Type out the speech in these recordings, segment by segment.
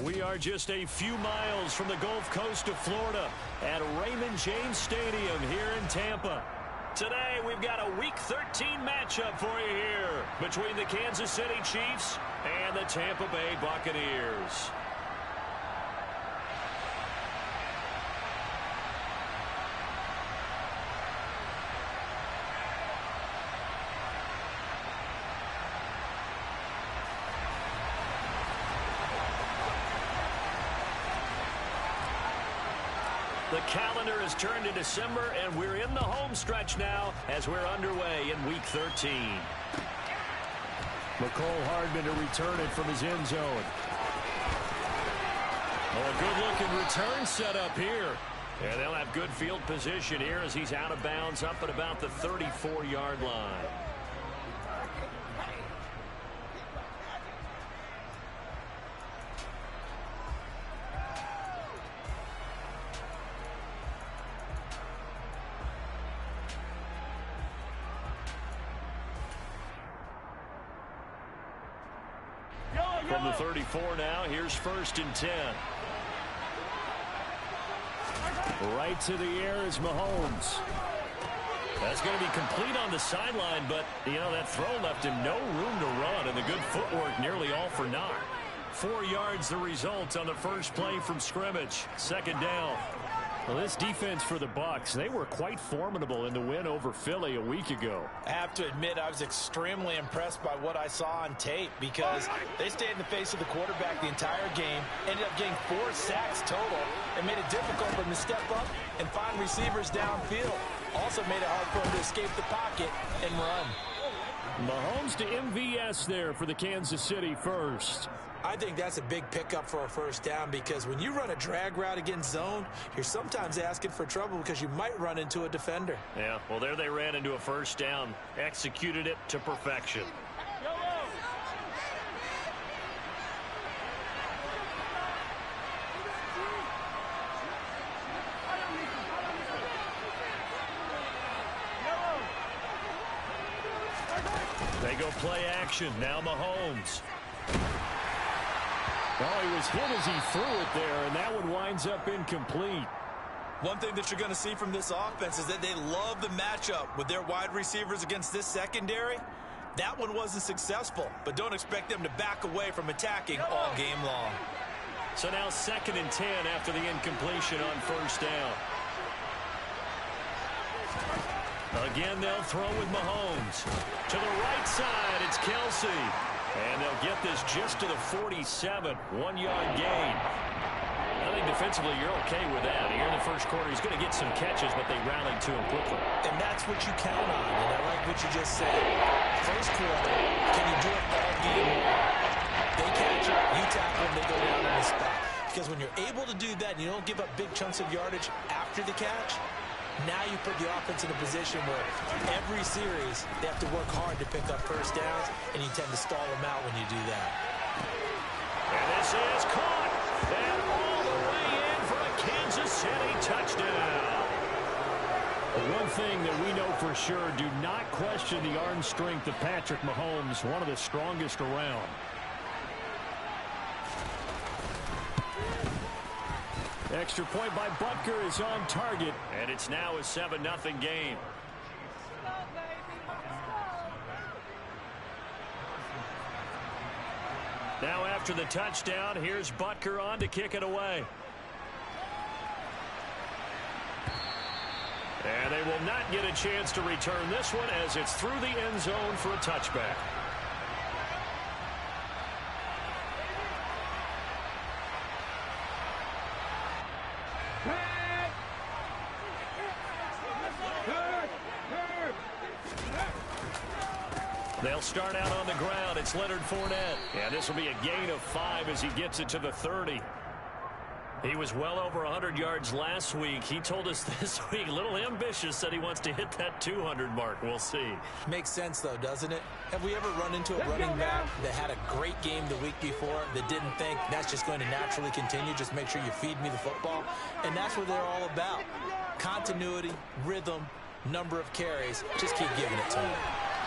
We are just a few miles from the Gulf Coast of Florida at Raymond James Stadium here in Tampa. Today, we've got a Week 13 matchup for you here between the Kansas City Chiefs and the Tampa Bay Buccaneers. The calendar has turned to December, and we're in the home stretch now as we're underway in Week 13. McCole Hardman to return it from his end zone. Well, a good-looking return set up here. And they'll have good field position here as he's out of bounds up at about the 34-yard line. From the 34 now, here's 1st and 10. Right to the air is Mahomes. That's going to be complete on the sideline, but, you know, that throw left him no room to run, and the good footwork nearly all for naught. 4 yards the result on the first play from scrimmage. 2nd down. Well, this defense for the Bucs, they were quite formidable in the win over Philly a week ago. I have to admit, I was extremely impressed by what I saw on tape because they stayed in the face of the quarterback the entire game, ended up getting 4 sacks total, and made it difficult for him to step up and find receivers downfield. Also made it hard for him to escape the pocket and run. Mahomes to MVS there for the Kansas City first. I think that's a big pickup for a 1st down because when you run a drag route against zone, you're sometimes asking for trouble because you might run into a defender. Yeah, well, there they ran into a 1st down, executed it to perfection. They go play action. Now Mahomes. Oh, he was hit as he threw it there, and that one winds up incomplete. One thing that you're going to see from this offense is that they love the matchup with their wide receivers against this secondary. That one wasn't successful, but don't expect them to back away from attacking all game long. So now 2nd and 10 after the incompletion on 1st down. Again, they'll throw with Mahomes. To the right side, it's Kelsey. And they'll get this just to the 47, 1-yard gain. I think defensively you're okay with that. Here in the first quarter, he's going to get some catches, but they rallied to him quickly. And that's what you count on, and I like what you just said. First quarter, can you do it all game long? They catch it, you tackle them, they go down on the spot. Because when you're able to do that and you don't give up big chunks of yardage after the catch, now you put the offense in a position where every series they have to work hard to pick up 1st downs, and you tend to stall them out when you do that. And this is caught. And all the way in for a Kansas City touchdown. One thing that we know for sure, do not question the arm strength of Patrick Mahomes, one of the strongest around. Extra point by Butker is on target, and it's now a 7-0 game. Now after the touchdown, here's Butker on to kick it away. And they will not get a chance to return this one as it's through the end zone for a touchback. They'll start out on the ground. It's Leonard Fournette. And this will be a gain of 5 as he gets it to the 30. He was well over 100 yards last week. He told us this week, a little ambitious, said he wants to hit that 200 mark. We'll see. Makes sense, though, doesn't it? Have we ever run into a running back that had a great game the week before that didn't think that's just going to naturally continue? Just make sure you feed me the football. And that's what they're all about. Continuity, rhythm, number of carries. Just keep giving it to him.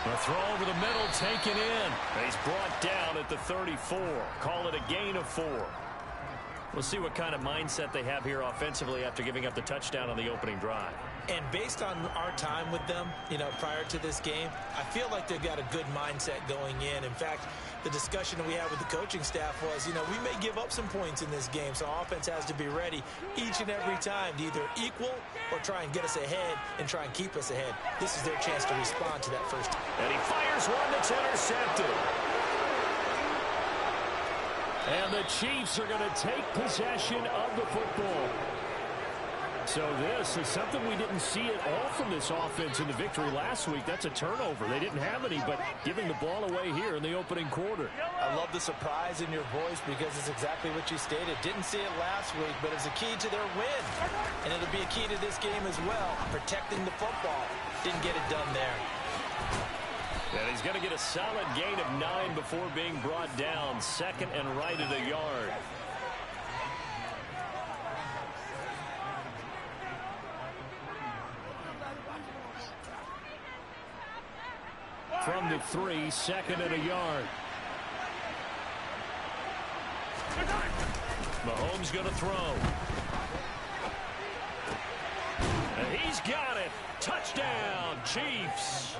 The throw over the middle, taken in. He's brought down at the 34. Call it a gain of 4. We'll see what kind of mindset they have here offensively after giving up the touchdown on the opening drive. And based on our time with them, prior to this game, I feel like they've got a good mindset going in. In fact, the discussion that we had with the coaching staff was, we may give up some points in this game, so offense has to be ready each and every time to either equal or try and get us ahead and try and keep us ahead. This is their chance to respond to that first time. And he fires one that's intercepted. And the Chiefs are going to take possession of the football. So this is something we didn't see at all from this offense in the victory last week. That's a turnover. They didn't have any, but giving the ball away here in the opening quarter. I love the surprise in your voice because it's exactly what you stated. Didn't see it last week, but it's a key to their win. And it'll be a key to this game as well, protecting the football. Didn't get it done there. And he's going to get a solid gain of 9 before being brought down. Second and right at a yard. From the 3, second and a yard. Mahomes going to throw. And he's got it. Touchdown, Chiefs.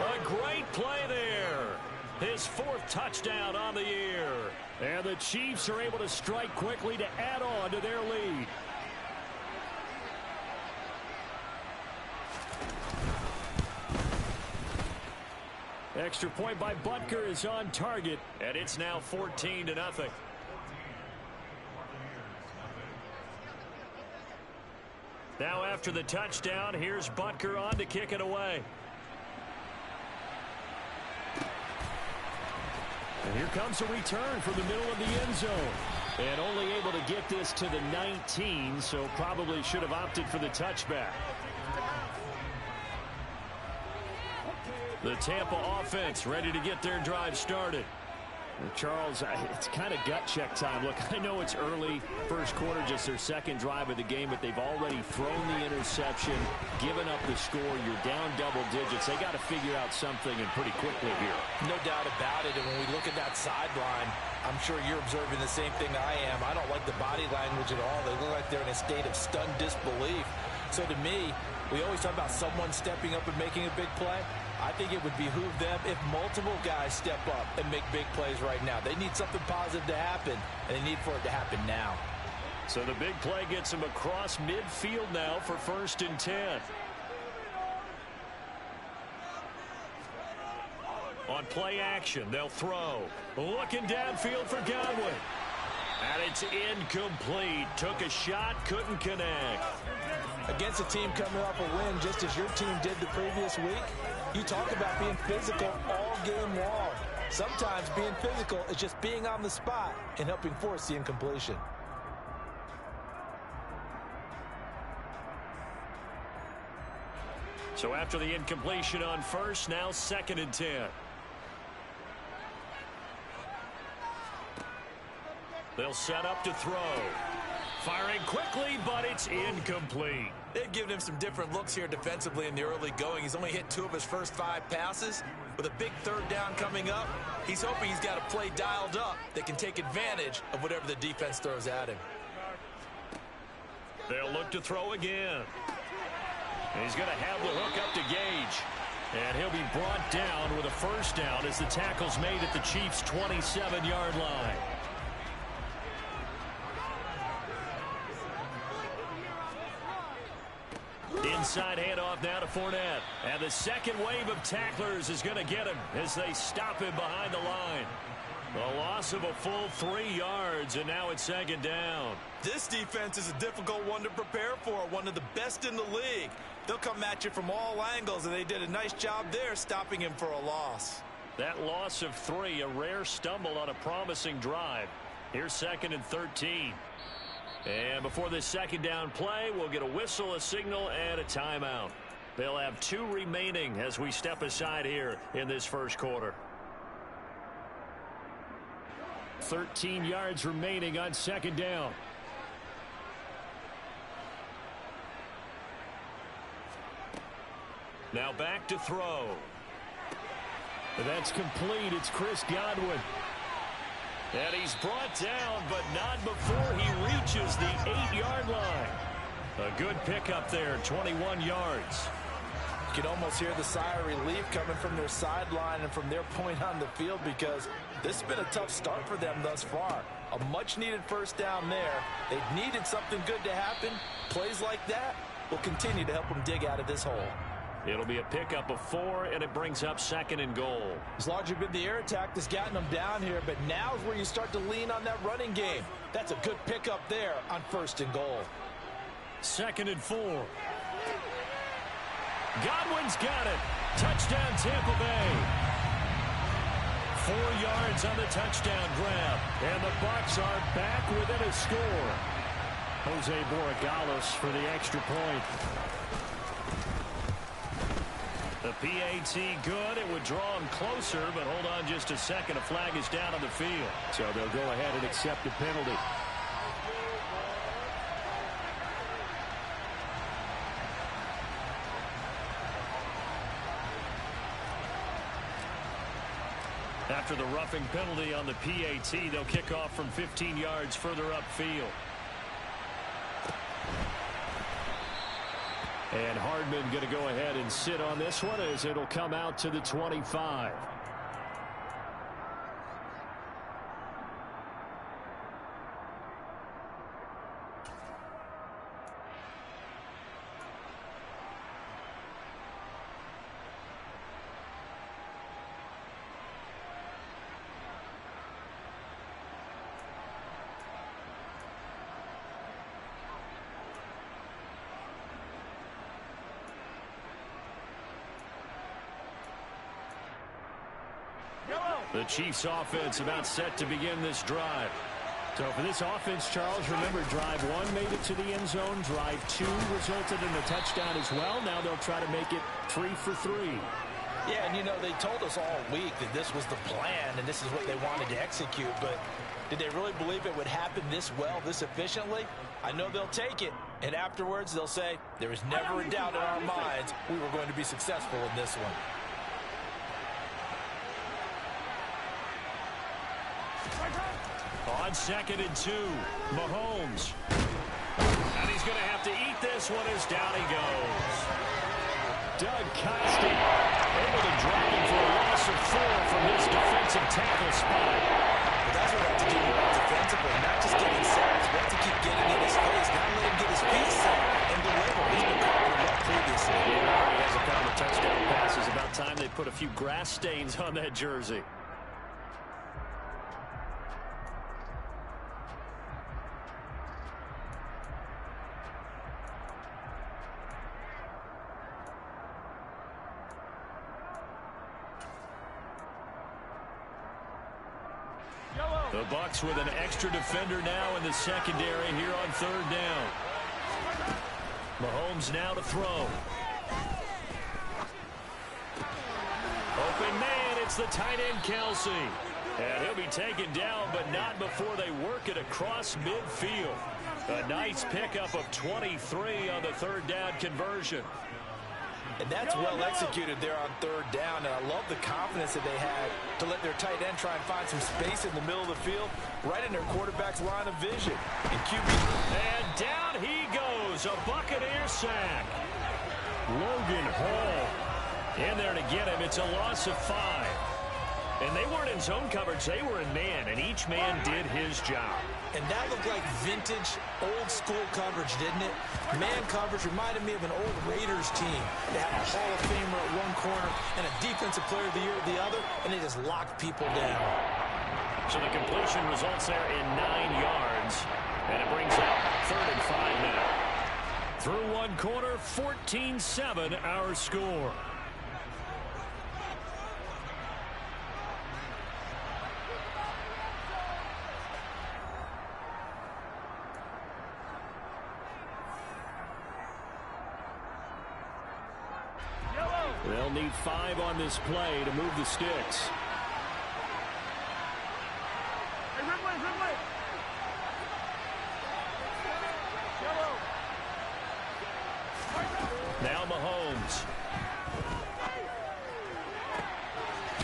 A great play there. His 4th touchdown on the year. And the Chiefs are able to strike quickly to add on to their lead. Extra point by Butker is on target, and it's now 14-0. Now after the touchdown, here's Butker on to kick it away. And here comes a return from the middle of the end zone. And only able to get this to the 19, so probably should have opted for the touchback. The Tampa offense ready to get their drive started. Charles, it's kind of gut check time. Look, I know it's early, first quarter, just their second drive of the game, but they've already thrown the interception, given up the score. You're down double digits. They got to figure out something, and pretty quickly here. No doubt about it. And when we look at that sideline, I'm sure you're observing the same thing I am. I don't like the body language at all. They look like they're in a state of stunned disbelief. So to me, we always talk about someone stepping up and making a big play. I think it would behoove them if multiple guys step up and make big plays right now. They need something positive to happen, and they need for it to happen now. So the big play gets them across midfield now for 1st and 10. On play action, they'll throw. Looking downfield for Godwin. And it's incomplete. Took a shot, couldn't connect. Against a team coming off a win just as your team did the previous week, you talk about being physical all game long. Sometimes being physical is just being on the spot and helping force the incompletion. So after the incompletion on first, now 2nd and 10. They'll set up to throw. Firing quickly, but it's incomplete. They've given him some different looks here defensively in the early going. He's only hit 2 of his first 5 passes. With a big 3rd down coming up, he's hoping he's got a play dialed up that can take advantage of whatever the defense throws at him. They'll look to throw again. And he's going to have the hook up to Gage. And he'll be brought down with a 1st down as the tackle's made at the Chiefs' 27-yard line. Inside handoff now to Fournette. And the second wave of tacklers is going to get him as they stop him behind the line. A loss of a full 3 yards, and now it's 2nd down. This defense is a difficult one to prepare for, one of the best in the league. They'll come at you from all angles, and they did a nice job there stopping him for a loss. That loss of 3, a rare stumble on a promising drive. Here's 2nd and 13. And before this 2nd down play, we'll get a whistle, a signal, and a timeout. They'll have 2 remaining as we step aside here in this first quarter. 13 yards remaining on 2nd down. Now back to throw. That's complete. It's Chris Godwin. And he's brought down, but not before he reaches the 8-yard line. A good pickup there, 21 yards. You can almost hear the sigh of relief coming from their sideline and from their point on the field, because this has been a tough start for them thus far. A much-needed first down there. They needed something good to happen. Plays like that will continue to help them dig out of this hole. It'll be a pickup of 4, and it brings up 2nd and goal. It's largely been the air attack that's gotten them down here, but now is where you start to lean on that running game. That's a good pickup there on 1st and goal. 2nd and 4. Godwin's got it. Touchdown, Tampa Bay. 4 yards on the touchdown grab. And the Bucs are back within a score. Jose Borregales for the extra point. The PAT good. It would draw him closer, but hold on just a second. A flag is down on the field. So they'll go ahead and accept the penalty. After the roughing penalty on the PAT, they'll kick off from 15 yards further upfield. And Hardman going to go ahead and sit on this one as it'll come out to the 25. The Chiefs offense about set to begin this drive. So for this offense, Charles, remember, drive 1 made it to the end zone. Drive 2 resulted in a touchdown as well. Now they'll try to make it 3 for 3. Yeah, and you know, they told us all week that this was the plan and this is what they wanted to execute, but did they really believe it would happen this well, this efficiently? I know they'll take it, and afterwards they'll say, there was never a doubt in our minds we were going to be successful in this one. On 2nd and 2, Mahomes. And he's going to have to eat this one as down he goes. Doug Costi able to drop him for a loss of 4 from his defensive tackle spot. But that's what we have to do defensively, not just getting sacks. We have to keep getting in his face, not let him get his feet set and deliver. He's been covered up previously. Yeah, he has a couple of touchdown passes. About time they put a few grass stains on that jersey. The Bucs with an extra defender now in the secondary here on 3rd down. Mahomes now to throw. Open man, it's the tight end Kelsey. And he'll be taken down, but not before they work it across midfield. A nice pickup of 23 on the 3rd down conversion. And that's well executed there on 3rd down. And I love the confidence that they had to let their tight end try and find some space in the middle of the field, right in their quarterback's line of vision. And QB. And down he goes. A Buccaneer sack. Logan Hall in there to get him. It's a loss of 5. And they weren't in zone coverage. They were in man, and each man did his job. And that looked like vintage, old-school coverage, didn't it? Man coverage reminded me of an old Raiders team. They had a Hall of Famer at one corner and a Defensive Player of the Year at the other, and they just locked people down. So the completion results there in 9 yards, and it brings up 3rd and 5 now. Through one quarter, 14-7 our score. They'll need 5 on this play to move the sticks. Now Mahomes.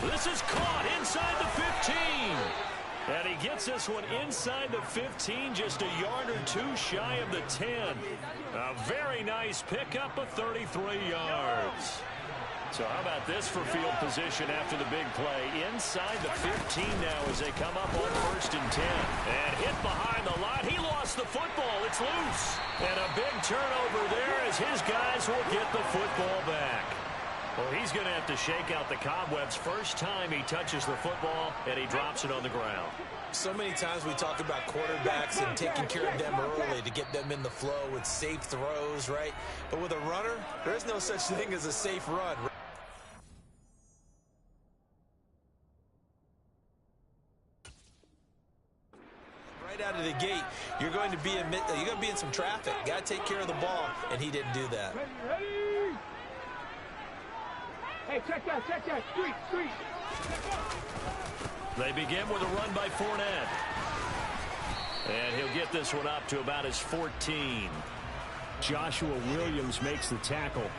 This is caught inside the 15. And he gets this one inside the 15, just a yard or two shy of the 10. A very nice pickup of 33 yards. So how about this for field position after the big play? Inside the 15 now as they come up on 1st and 10. And hit behind the line. He lost the football. It's loose. And a big turnover there as his guys will get the football back. Well, he's going to have to shake out the cobwebs first time he touches the football, and he drops it on the ground. So many times we talk about quarterbacks and taking care of them early to get them in the flow with safe throws, right? But with a runner, there's no such thing as a safe run. Right out of the gate, you're going to be in some traffic. Got to take care of the ball, and he didn't do that. Hey, check that, street. They begin with a run by Fournette. And he'll get this one up to about his 14. Joshua Williams makes the tackle.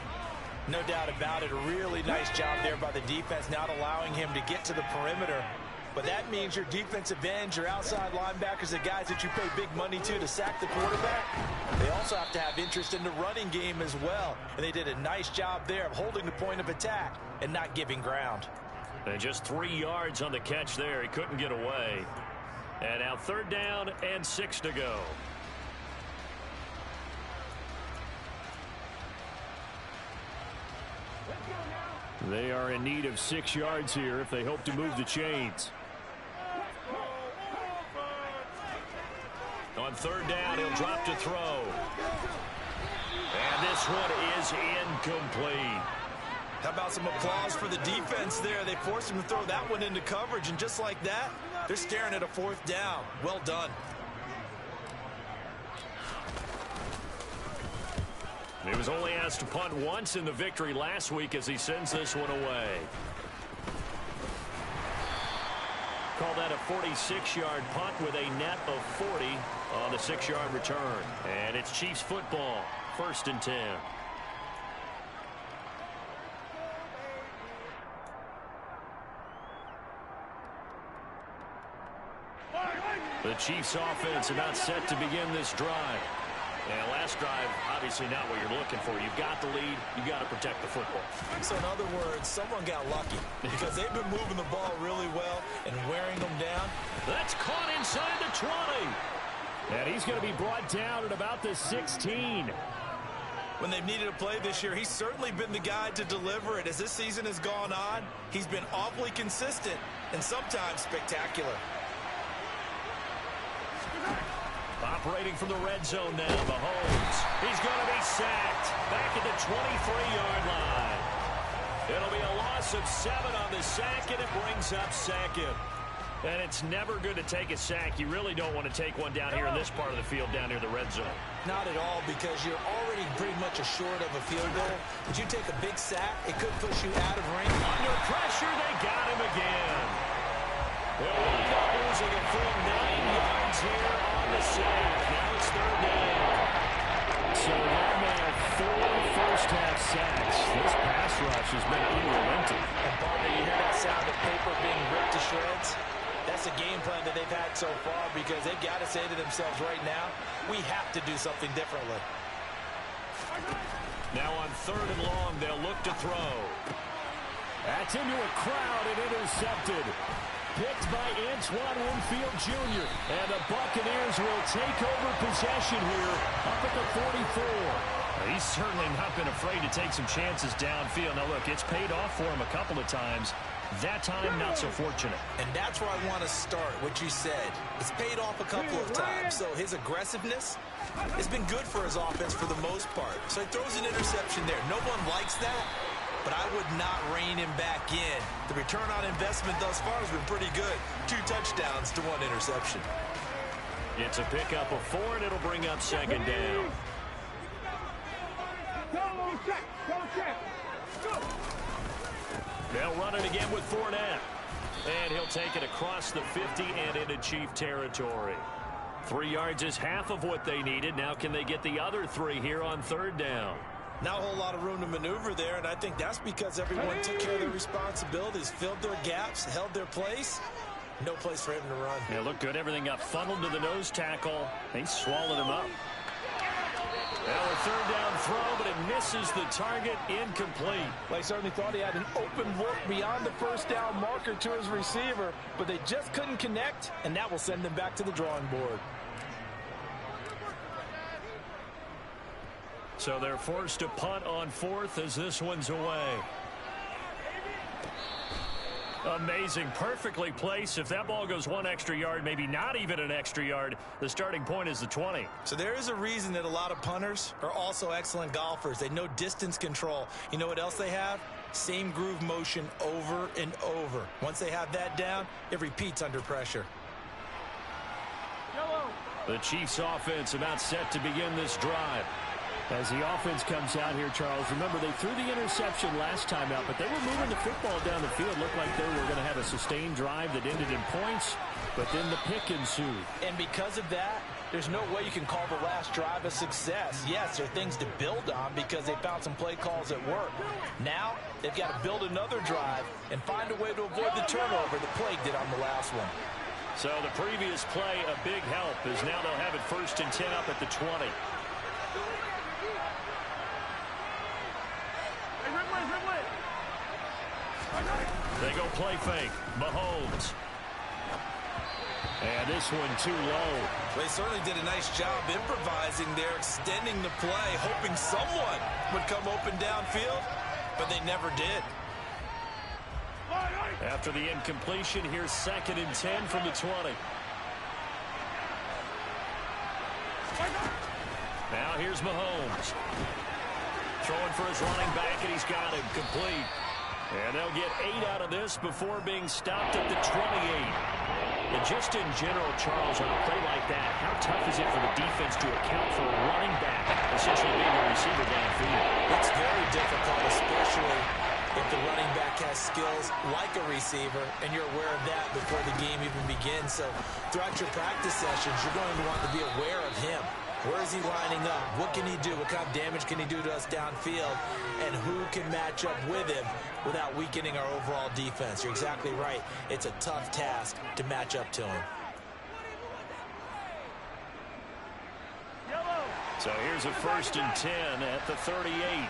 No doubt about it. A really nice job there by the defense, not allowing him to get to the perimeter. But that means your defensive ends, your outside linebackers, the guys that you pay big money to sack the quarterback, they also have to have interest in the running game as well. And they did a nice job there of holding the point of attack and not giving ground. And just 3 yards on the catch there. He couldn't get away. And now 3rd down and 6 to go. They are in need of 6 yards here if they hope to move the chains. On 3rd down, he'll drop to throw. And this one is incomplete. How about some applause for the defense there? They forced him to throw that one into coverage, and just like that, they're staring at a 4th down. Well done. He was only asked to punt once in the victory last week as he sends this one away. Call that a 46-yard punt with a net of 40 on the 6-yard return. And it's Chiefs football, 1st and 10. The Chiefs offense about set to begin this drive. And last drive, obviously not what you're looking for. You've got the lead. You've got to protect the football. So in other words, someone got lucky because they've been moving the ball really well and wearing them down. That's caught inside the 20. And he's going to be brought down at about the 16. When they've needed a play this year, he's certainly been the guy to deliver it. As this season has gone on, he's been awfully consistent and sometimes spectacular. Operating from the red zone now, Mahomes. He's going to be sacked back at the 23-yard line. It'll be a loss of 7 on the sack, and it brings up 2nd. And it's never good to take a sack. You really don't want to take one down here in this part of the field, down near the red zone. Not at all, because you're already pretty much assured of a field goal. But you take a big sack, it could push you out of range. Under pressure, they got him again. They'll wind up losing a full 9 yards here on the sack. Now it's 3rd down. So one man, 4 first-half sacks. This pass rush has been unrelenting. And Bobby, you hear that sound of paper being ripped to shreds? That's a game plan that they've had so far because they've got to say to themselves right now, we have to do something differently. Now on 3rd and long, they'll look to throw. That's into a crowd and intercepted. Picked by Antoine Winfield Jr. And the Buccaneers will take over possession here up at the 44. He's certainly not been afraid to take some chances downfield. Now, look, it's paid off for him a couple of times. That time, not so fortunate. And that's where I want to start, what you said. It's paid off a couple of times. So his aggressiveness has been good for his offense for the most part. So he throws an interception there. No one likes that, but I would not rein him back in. The return on investment thus far has been pretty good. 2 touchdowns to 1 interception. It's a pickup of 4, and it'll bring up 2nd down. They'll run it again with Fournette. And he'll take it across the 50 and into Chief territory. 3 yards is half of what they needed. Now can they get the other 3 here on 3rd down? Not a whole lot of room to maneuver there, and I think that's because everyone took care of their responsibilities, filled their gaps, held their place, No place for him to run. Yeah, looked good. Everything got funneled to the nose tackle. They swallowed him up. Well, a third down throw, but it misses the target. Incomplete. Well, he certainly thought he had an open look beyond the first down marker to his receiver, but they just couldn't connect, and that will send them back to the drawing board. So they're forced to punt on fourth as this one's away. Amazing. Perfectly placed. If that ball goes one extra yard, maybe not even an extra yard, the starting point is the 20. So there is a reason that a lot of punters are also excellent golfers. They know distance control. You know what else they have? Same groove motion over and over. Once they have that down, it repeats under pressure. The Chiefs offense about set to begin this drive. As the offense comes out here, Charles, remember they threw the interception last time out, but they were moving the football down the field. Looked like they were going to have a sustained drive that ended in points, but then the pick ensued. And because of that, there's no way you can call the last drive a success. Yes, there are things to build on because they found some play calls that work. Now, they've got to build another drive and find a way to avoid the turnover that plagued it on the last one. So the previous play, a big help, as now they'll have it 1st and 10 up at the 20. They go play fake. Mahomes. And this one too low. They certainly did a nice job improvising there, extending the play, hoping someone would come open downfield, but they never did. After the incompletion, here's 2nd and 10 from the 20. Now here's Mahomes. Throwing for his running back, and he's got him complete. And they'll get 8 out of this before being stopped at the 28. And just in general, Charles, on a play like that, how tough is it for the defense to account for a running back essentially being a receiver downfield? It's very difficult, especially if the running back has skills like a receiver, and you're aware of that before the game even begins. So throughout your practice sessions, you're going to want to be aware of him. Where is he lining up? What can he do? What kind of damage can he do to us downfield? And who can match up with him without weakening our overall defense? You're exactly right. It's a tough task to match up to him. So here's a 1st and 10 at the 38.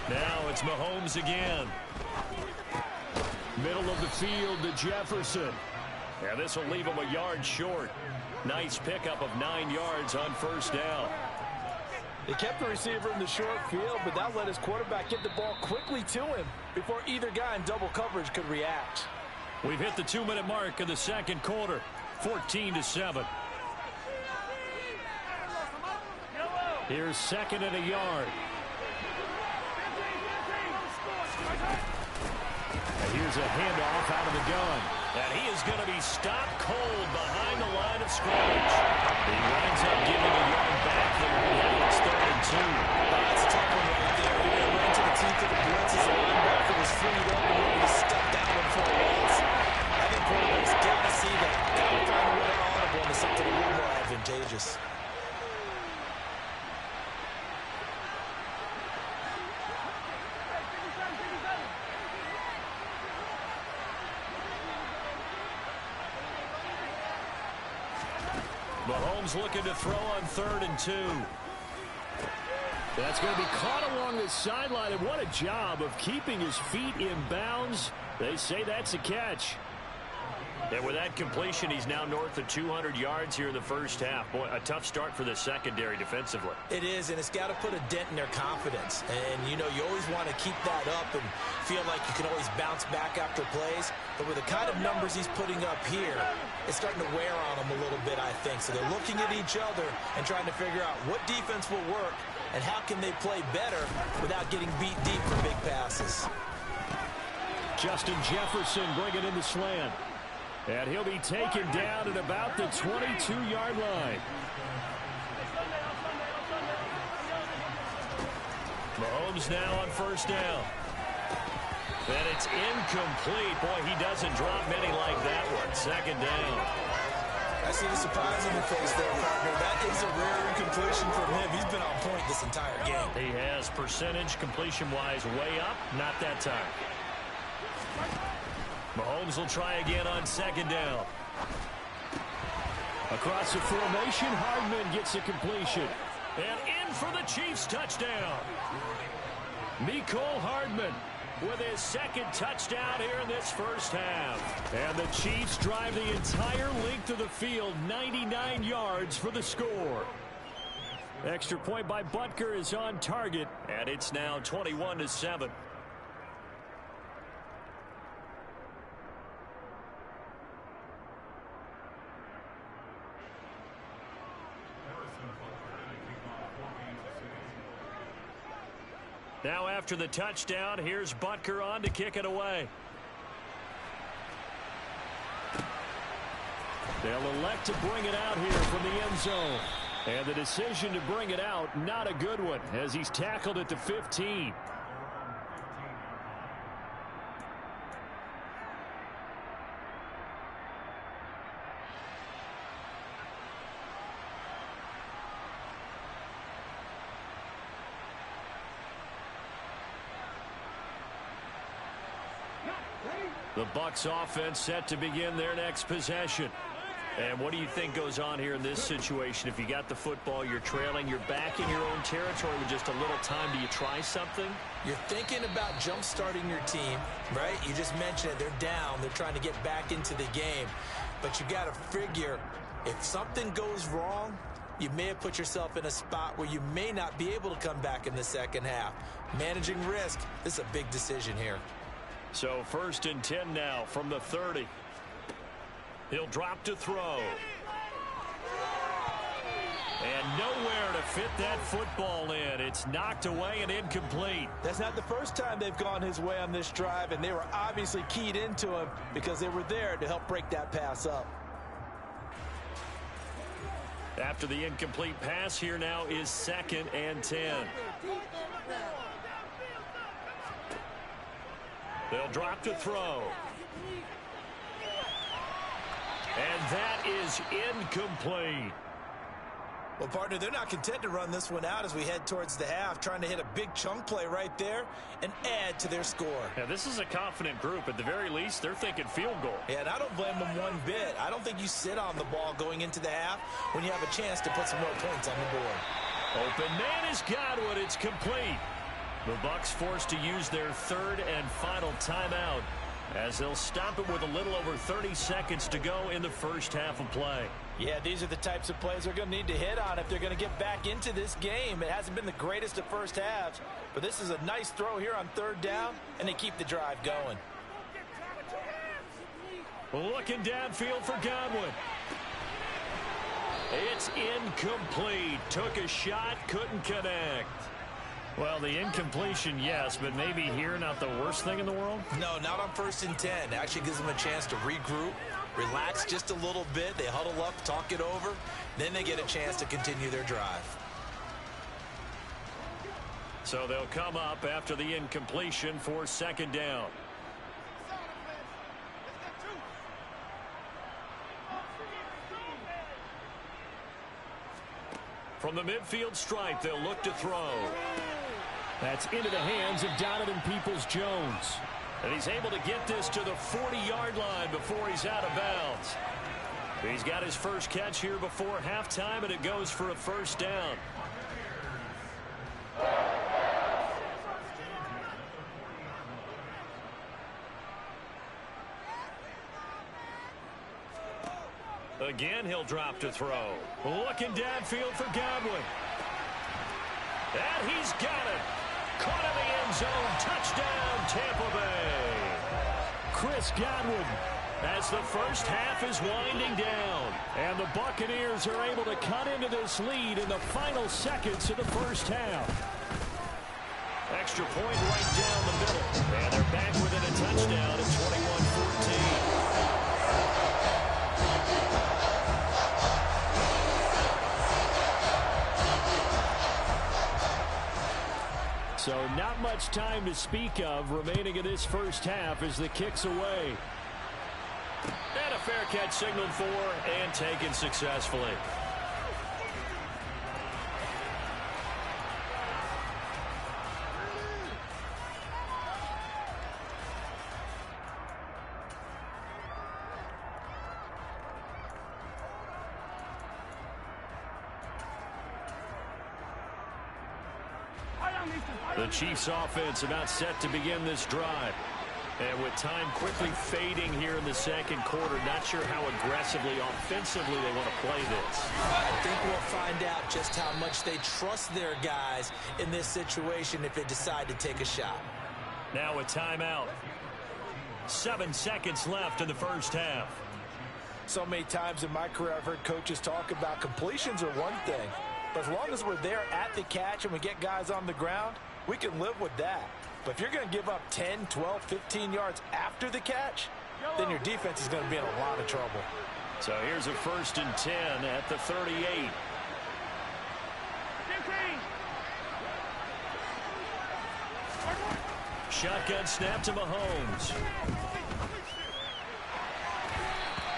Now it's Mahomes again. Middle of the field to Jefferson. Yeah, this will leave him a yard short. Nice pickup of 9 yards on 1st down. They kept the receiver in the short field, but that let his quarterback get the ball quickly to him before either guy in double coverage could react. We've hit the 2-minute mark of the 2nd quarter. 14-7. Here's 2nd and a yard. And here's a handoff out of the gun. And he is going to be stopped cold behind the line of scrimmage. He winds up giving a yard back there. Now it's 3rd and 2. That's a tough one right there. He ran right to the teeth of the blitz as the linebacker was freed up and able to step down before a loss. I think quarterbacks got to see that. Got to find a way to audible into something a little more advantageous. Mahomes looking to throw on 3rd and 2. That's going to be caught along the sideline, and what a job of keeping his feet in bounds. They say that's a catch. And with that completion, he's now north of 200 yards here in the 1st half. Boy, a tough start for the secondary defensively. It is, and it's got to put a dent in their confidence. And, you know, you always want to keep that up and feel like you can always bounce back after plays. But with the kind of numbers he's putting up here, it's starting to wear on them a little bit, I think. So they're looking at each other and trying to figure out what defense will work and how can they play better without getting beat deep for big passes. Justin Jefferson bringing in the slant. And he'll be taken down at about the 22-yard line. Mahomes now on 1st down. And it's incomplete. Boy, he doesn't drop many like that one. 2nd down. I see the surprise in your face there, partner. That is a rare incompletion from him. He's been on point this entire game. He has percentage completion-wise way up. Not that time. Mahomes will try again on second down. Across the formation, Hardman gets a completion. And in for the Chiefs touchdown. Mecole Hardman with his second touchdown here in this first half. And the Chiefs drive the entire length of the field, 99 yards for the score. Extra point by Butker is on target. And it's now 21-7. Now after the touchdown, here's Butker on to kick it away. They'll elect to bring it out here from the end zone. And the decision to bring it out, not a good one, as he's tackled at the 15. The Bucs offense set to begin their next possession. And what do you think goes on here in this situation? If you got the football, you're trailing, you're back in your own territory with just a little time. Do you try something? You're thinking about jump-starting your team, right? You just mentioned it. They're down. They're trying to get back into the game. But you got to figure, if something goes wrong, you may have put yourself in a spot where you may not be able to come back in the second half. Managing risk, this is a big decision here. So 1st and 10 now from the 30. He'll drop to throw. And nowhere to fit that football in. It's knocked away and incomplete. That's not the first time they've gone his way on this drive, and they were obviously keyed into him because they were there to help break that pass up. After the incomplete pass, here now is 2nd and 10. They'll drop to throw. And that is incomplete. Well, partner, they're not content to run this one out as we head towards the half, trying to hit a big chunk play right there and add to their score. Yeah, this is a confident group. At the very least, they're thinking field goal. Yeah, and I don't blame them one bit. I don't think you sit on the ball going into the half when you have a chance to put some more points on the board. Open man is Godwin. It's complete. The Bucs forced to use their 3rd and final timeout as they'll stop it with a little over 30 seconds to go in the first half of play. Yeah, these are the types of plays they're going to need to hit on if they're going to get back into this game. It hasn't been the greatest of first halves, but this is a nice throw here on 3rd down, and they keep the drive going. Looking downfield for Godwin. It's incomplete. Took a shot, couldn't connect. Well, the incompletion, yes, but maybe here not the worst thing in the world? No, not on 1st and 10. It actually gives them a chance to regroup, relax just a little bit. They huddle up, talk it over. Then they get a chance to continue their drive. So they'll come up after the incompletion for 2nd down. From the midfield stripe, they'll look to throw. That's into the hands of Donovan Peoples-Jones. And he's able to get this to the 40-yard line before he's out of bounds. He's got his first catch here before halftime, and it goes for a 1st down. Again, he'll drop to throw. Looking downfield for Godwin. And he's got it. Caught in the end zone. Touchdown, Tampa Bay. Chris Godwin. As the first half is winding down. And the Buccaneers are able to cut into this lead in the final seconds of the first half. Extra point right down the middle. And they're back within a touchdown at 21-14. So not much time to speak of remaining in this first half as the kick's away. And a fair Wildcat signaled for and taken successfully. The Chiefs offense about set to begin this drive. And with time quickly fading here in the second quarter, not sure how aggressively, offensively they want to play this. I think we'll find out just how much they trust their guys in this situation if they decide to take a shot. Now a timeout. 7 seconds left in the first half. So many times in my career I've heard coaches talk about completions are one thing. But as long as we're there at the catch and we get guys on the ground, we can live with that. But if you're going to give up 10, 12, 15 yards after the catch, then your defense is going to be in a lot of trouble. So here's a 1st and 10 at the 38. Shotgun snap to Mahomes.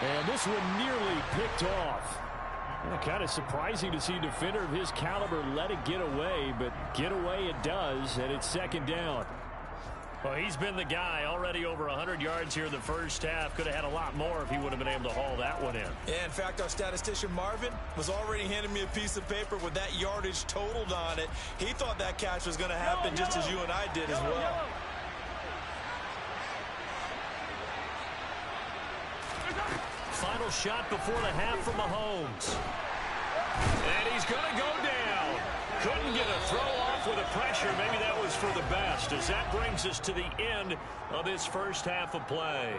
And this one nearly picked off. Kind of surprising to see a defender of his caliber let it get away, but get away it does, and it's 2nd down. Well, he's been the guy already over 100 yards here in the first half. Could have had a lot more if he would have been able to haul that one in. Yeah, in fact, our statistician Marvin was already handing me a piece of paper with that yardage totaled on it. He thought that catch was going to happen just as you and I did as well. Final shot before the half from Mahomes. And he's going to go down. Couldn't get a throw off with the pressure. Maybe that was for the best, as that brings us to the end of this first half of play.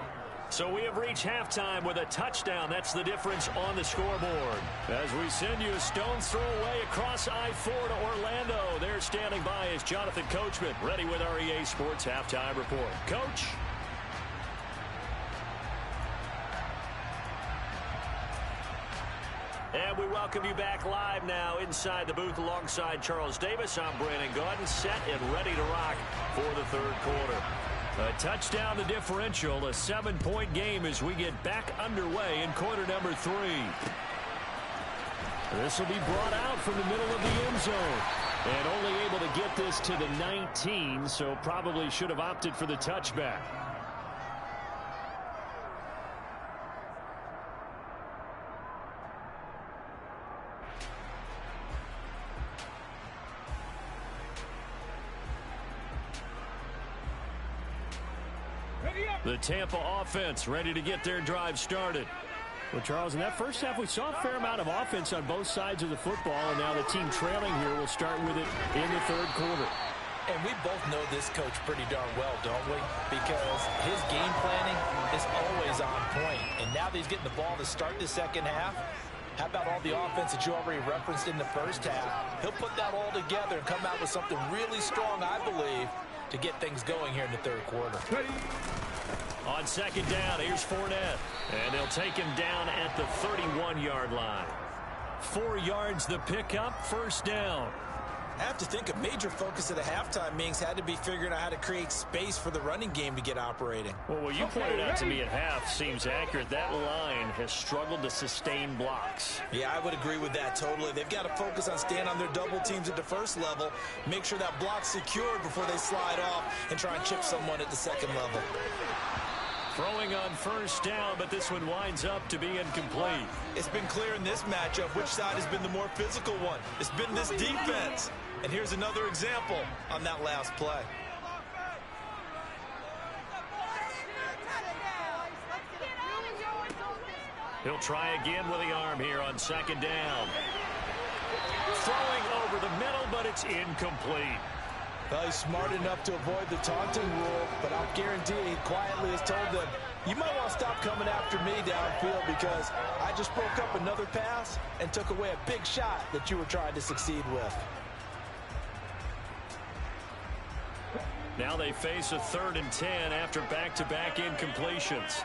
So we have reached halftime with a touchdown. That's the difference on the scoreboard. As we send you a stone's throw away across I-4 to Orlando. There standing by is Jonathan Coachman, ready with our EA Sports Halftime Report. Coach. And we welcome you back live now inside the booth alongside Charles Davis. I'm Brandon Gaudin, set and ready to rock for the third quarter. A touchdown the differential, a 7-point game as we get back underway in quarter number 3. This will be brought out from the middle of the end zone. And only able to get this to the 19, so probably should have opted for the touchback. The Tampa offense ready to get their drive started. Well, Charles, in that first half, we saw a fair amount of offense on both sides of the football, and now the team trailing here will start with it in the third quarter. And we both know this coach pretty darn well, don't we? Because his game planning is always on point. And now that he's getting the ball to start the second half, how about all the offense that you already referenced in the first half? He'll put that all together and come out with something really strong, I believe, to get things going here in the third quarter. On second down, here's Fournette. And they'll take him down at the 31-yard line. 4 yards the pickup, first down. I have to think a major focus of the halftime meetings had to be figuring out how to create space for the running game to get operating. Well, what you pointed out to me at half seems accurate. That line has struggled to sustain blocks. Yeah, I would agree with that totally. They've got to focus on staying on their double teams at the first level, make sure that block's secured before they slide off and try and chip someone at the second level. Throwing on first down, but this one winds up to be incomplete. It's been clear in this matchup which side has been the more physical one. It's been this defense. And here's another example on that last play. He'll try again with the arm here on second down. Throwing over the middle, but it's incomplete. Well, he's smart enough to avoid the taunting rule, but I'll guarantee he quietly has told them, you might want to stop coming after me downfield because I just broke up another pass and took away a big shot that you were trying to succeed with. Now they face a 3rd and 10 after back-to-back incompletions.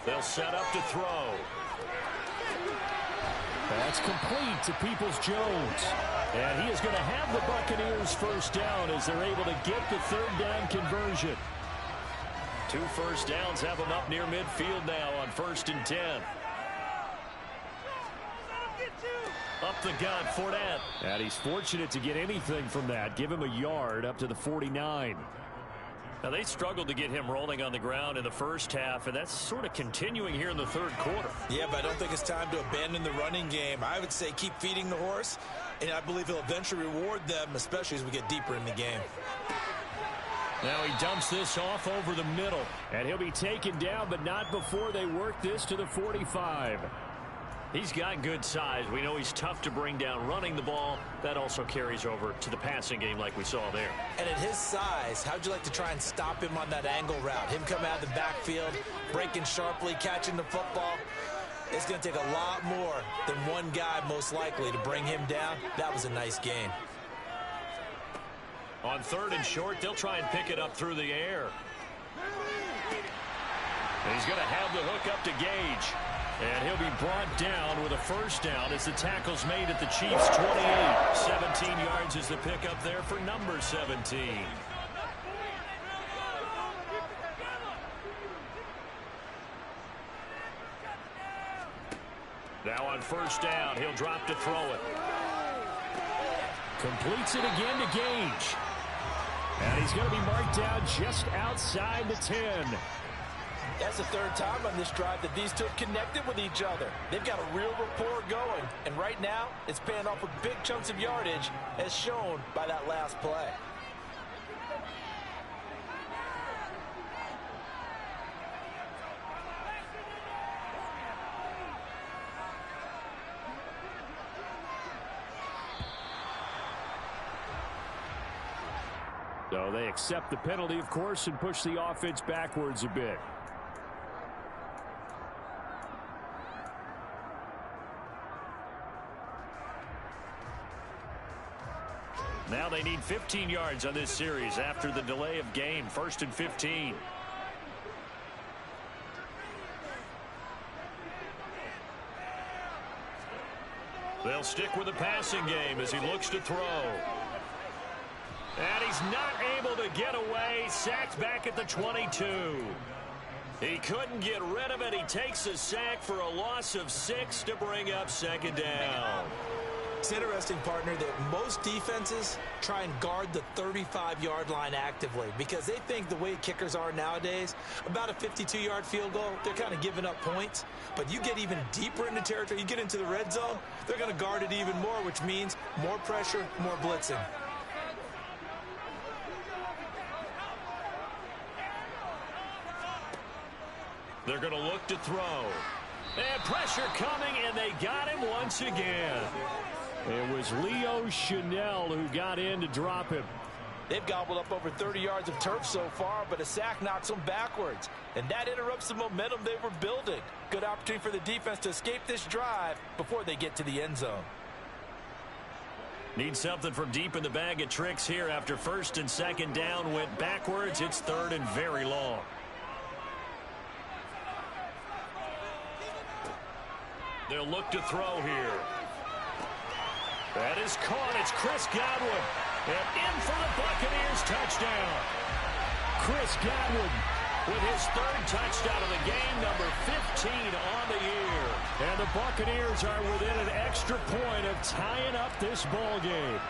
They'll set up to throw. That's complete to Peoples-Jones. And he is going to have the Buccaneers first down as they're able to get the third down conversion. 2 first downs have them up near midfield now on 1st and 10. Up the gut, Fournette. And he's fortunate to get anything from that. Give him a yard up to the 49. Now, they struggled to get him rolling on the ground in the first half, and that's sort of continuing here in the third quarter. Yeah, but I don't think it's time to abandon the running game. I would say keep feeding the horse, and I believe he'll eventually reward them, especially as we get deeper in the game. Now he dumps this off over the middle. And he'll be taken down, but not before they work this to the 45. He's got good size. We know he's tough to bring down running the ball. That also carries over to the passing game like we saw there. And at his size, how'd you like to try and stop him on that angle route? Him coming out of the backfield, breaking sharply, catching the football. It's going to take a lot more than one guy most likely to bring him down. That was a nice gain. On 3rd and short, they'll try and pick it up through the air. And he's going to have the hook up to Gage. And he'll be brought down with a first down as the tackle's made at the Chiefs' 28. 17 yards is the pickup there for number 17. Now on first down, he'll drop to throw it. Completes it again to Gage. And he's going to be marked down just outside the 10. That's the 3rd time on this drive that these two have connected with each other. They've got a real rapport going. And right now, it's paying off with big chunks of yardage, as shown by that last play. So they accept the penalty, of course, and push the offense backwards a bit. Now they need 15 yards on this series after the delay of game. 1st and 15. They'll stick with the passing game as he looks to throw. And he's not able to get away. Sacked back at the 22. He couldn't get rid of it. He takes a sack for a loss of 6 to bring up 2nd down. It's interesting, partner, that most defenses try and guard the 35-yard line actively because they think the way kickers are nowadays, about a 52-yard field goal, they're kind of giving up points. But you get even deeper into territory, you get into the red zone, they're going to guard it even more, which means more pressure, more blitzing. They're going to look to throw. And pressure coming, and they got him once again. It was Leo Chanel who got in to drop him. They've gobbled up over 30 yards of turf so far, but a sack knocks them backwards. And that interrupts the momentum they were building. Good opportunity for the defense to escape this drive before they get to the end zone. Need something from deep in the bag of tricks here after 1st and 2nd down went backwards. It's 3rd and very long. They'll look to throw here. That is caught. It's Chris Godwin. And in for the Buccaneers touchdown. Chris Godwin with his 3rd touchdown of the game, number 15 on the year. And the Buccaneers are within an extra point of tying up this ball game.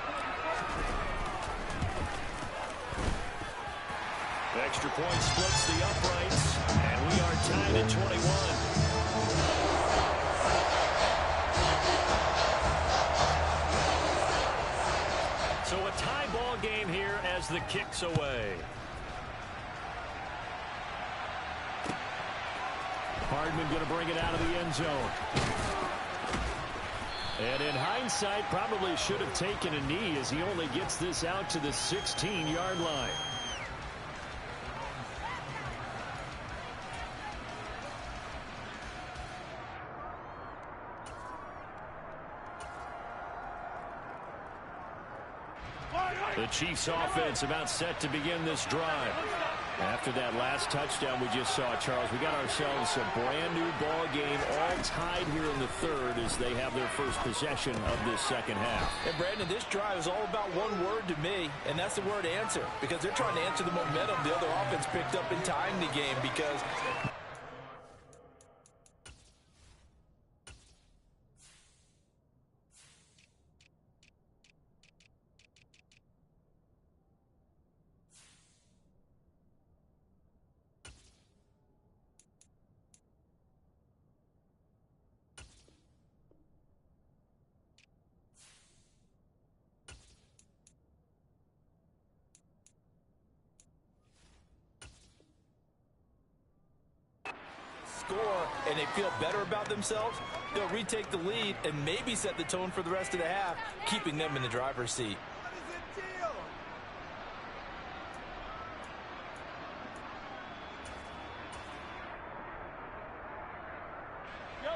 Extra point splits the uprights, and we are tied at 21. So a tie ball game here as the kick's away. Hardman going to bring it out of the end zone. And in hindsight, probably should have taken a knee as he only gets this out to the 16-yard line. The Chiefs offense about set to begin this drive. After that last touchdown we just saw, Charles, we got ourselves a brand-new ball game, all tied here in the third as they have their first possession of this second half. And, Brandon, this drive is all about one word to me, and that's the word answer, because they're trying to answer the momentum the other offense picked up in tying the game, because score and they feel better about themselves, they'll retake the lead and maybe set the tone for the rest of the half, keeping them in the driver's seat.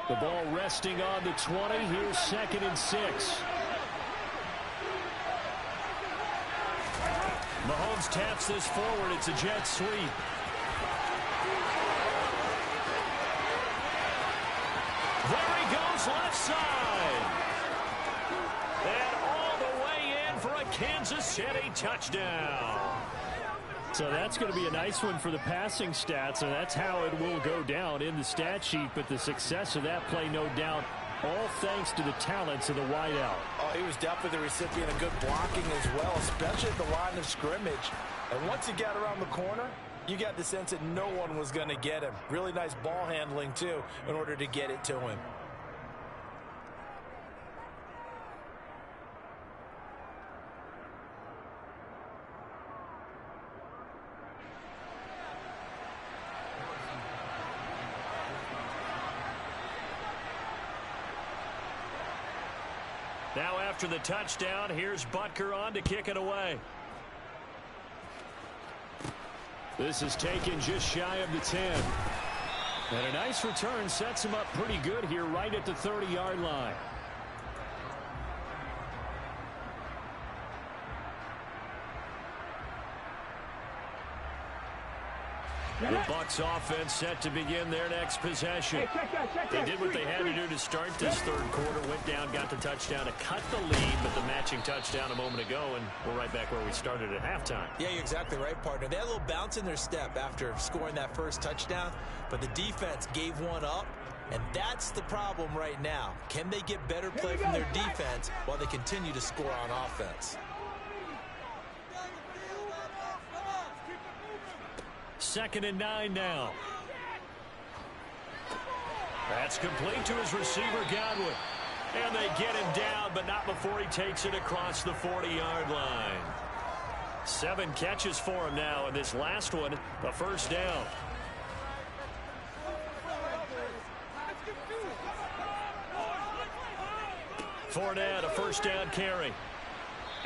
The ball resting on the 20. Here's 2nd and 6. Mahomes taps this forward. It's a jet sweep. There he goes, left side. And all the way in for a Kansas City touchdown. So that's going to be a nice one for the passing stats, and that's how it will go down in the stat sheet. But the success of that play, no doubt, all thanks to the talents of the wideout. Oh, he was definitely the recipient of good blocking as well, especially at the line of scrimmage. And once he got around the corner, you got the sense that no one was going to get him. Really nice ball handling, too, in order to get it to him. Now after the touchdown, here's Butker on to kick it away. This is taken just shy of the 10. And a nice return sets him up pretty good here right at the 30-yard line. The Bucs offense set to begin their next possession. They did what they had to do to start this third quarter. Went down, got the touchdown to cut the lead, but the matching touchdown a moment ago, and we're right back where we started at halftime. Yeah, you're exactly right, partner. They had a little bounce in their step after scoring that first touchdown, but the defense gave one up, and that's the problem right now. Can they get better play from their defense while they continue to score on offense? 2nd and 9 now. That's complete to his receiver, Godwin. And they get him down, but not before he takes it across the 40-yard line. 7 catches for him now, and this last one, a first down. Fournette, a first down carry.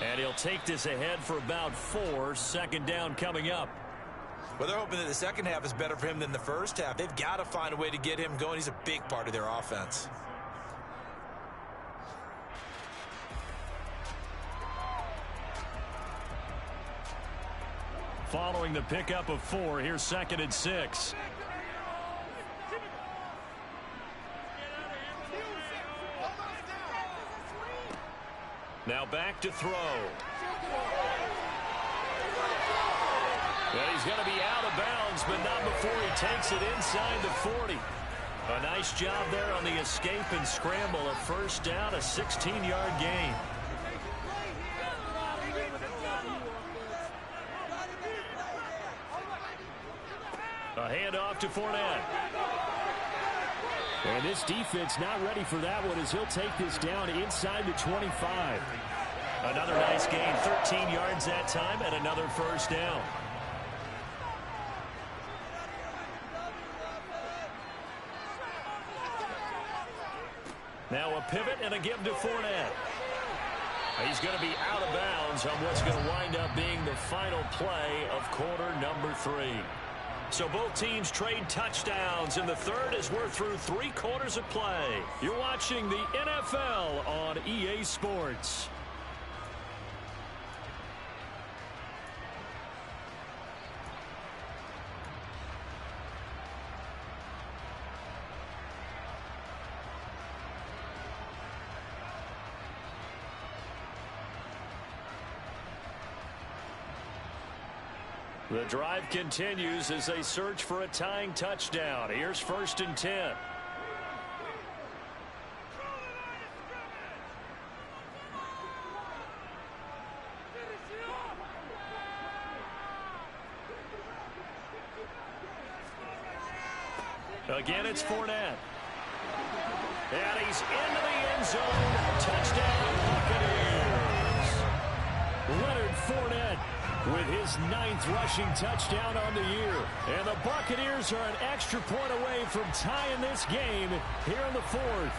And he'll take this ahead for about 4. 2nd down coming up. Well, they're hoping that the second half is better for him than the first half. They've got to find a way to get him going. He's a big part of their offense. Following the pickup of 4, here's 2nd and 6. Now back to throw. Well, he's going to be out of bounds, but not before he takes it inside the 40. A nice job there on the escape and scramble. A first down, a 16-yard gain. A handoff to Fournette. And this defense not ready for that one as he'll take this down inside the 25. Another nice gain, 13 yards that time, and another first down. Now a pivot and a give to Fournette. He's going to be out of bounds on what's going to wind up being the final play of quarter number 3. So both teams trade touchdowns in the third as we're through 3 quarters of play. You're watching the NFL on EA Sports. The drive continues as they search for a tying touchdown. Here's 1st and 10. Again, it's Fournette. And he's into the end zone. Touchdown, Buccaneers. Leonard Fournette with his 9th rushing touchdown on the year. And the Buccaneers are an extra point away from tying this game here in the 4th.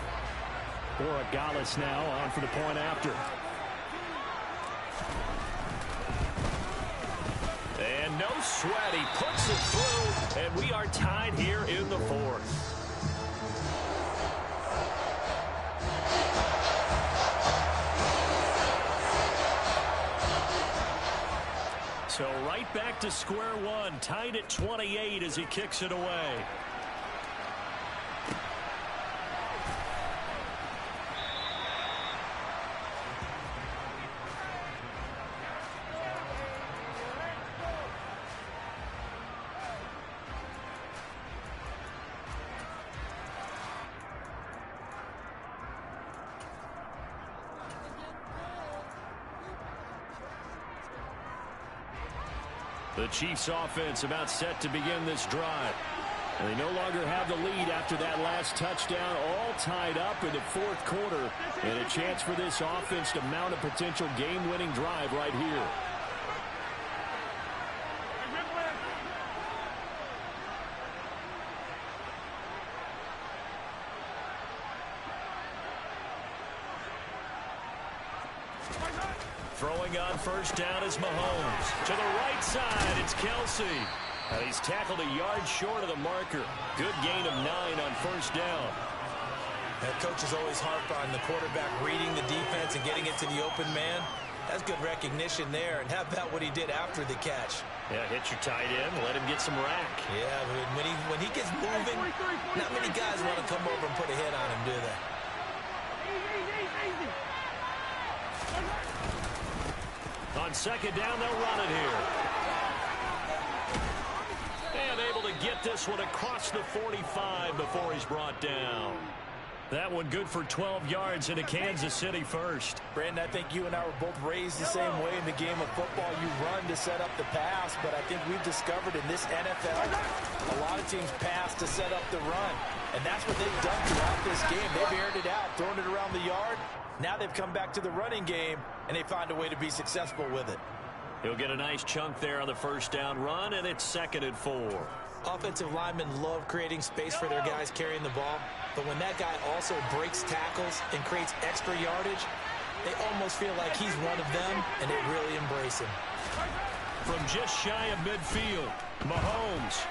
Gallus now on for the point after. And no sweat. He puts it through, and we are tied here in the 4th. So right back to square one, tied at 28 as he kicks it away. The Chiefs offense about set to begin this drive. And they no longer have the lead after that last touchdown, all tied up in the 4th quarter. And a chance for this offense to mount a potential game-winning drive right here. Throwing on 1st down is Mahomes. To the right side, it's Kelsey. And he's tackled a yard short of the marker. Good gain of 9 on 1st down. That coach is always harped on the quarterback reading the defense and getting it to the open man. That's good recognition there. And how about what he did after the catch? Yeah, hit your tight end, let him get some rack. Yeah, when he gets moving, not many guys want to come over and put a hit on him, do they? On 2nd down, they'll run it here. And able to get this one across the 45 before he's brought down. That one good for 12 yards into Kansas City 1st. Brandon, I think you and I were both raised the same way in the game of football. You run to set up the pass, but I think we've discovered in this NFL, a lot of teams pass to set up the run. And that's what they've done throughout this game. They've aired it out, thrown it around the yard. Now they've come back to the running game, and they find a way to be successful with it. He'll get a nice chunk there on the 1st down run, and it's 2nd and 4. Offensive linemen love creating space for their guys carrying the ball, but when that guy also breaks tackles and creates extra yardage, they almost feel like he's one of them, and they really embrace him. From just shy of midfield, Mahomes.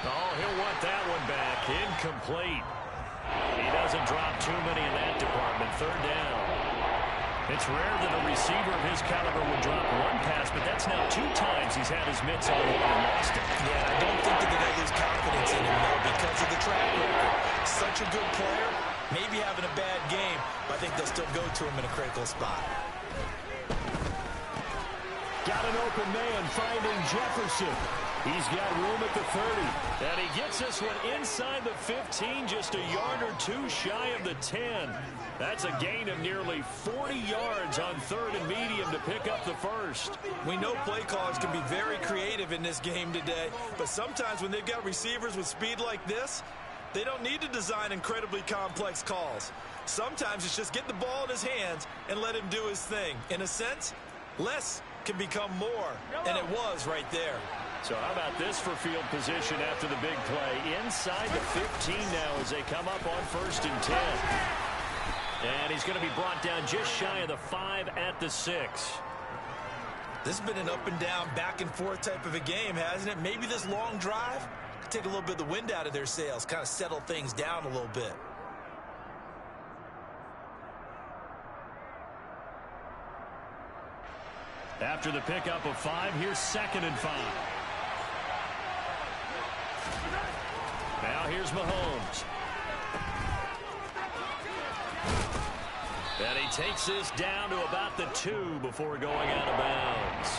Oh, he'll want that one back. Incomplete. He doesn't drop too many in that department. 3rd down. It's rare that a receiver of his caliber would drop one pass, but that's now 2 times he's had his mitts on one and lost it. Yeah, I don't think they're going to lose confidence in him, though, because of the track record. Such a good player, maybe having a bad game, but I think they'll still go to him in a critical spot. Got an open man finding Jefferson. He's got room at the 30. And he gets this one inside the 15, just a yard or 2 shy of the 10. That's a gain of nearly 40 yards on 3rd and medium to pick up the 1st. We know play callers can be very creative in this game today, but sometimes when they've got receivers with speed like this, they don't need to design incredibly complex calls. Sometimes it's just get the ball in his hands and let him do his thing. In a sense, less can become more, and it was right there. So how about this for field position after the big play? Inside the 15 now as they come up on 1st and 10. And he's going to be brought down just shy of the 5 at the 6. This has been an up and down, back and forth type of a game, hasn't it? Maybe this long drive could take a little bit of the wind out of their sails, kind of settle things down a little bit. After the pickup of 5, here's 2nd and 5. Now here's Mahomes. And he takes this down to about the 2 before going out of bounds.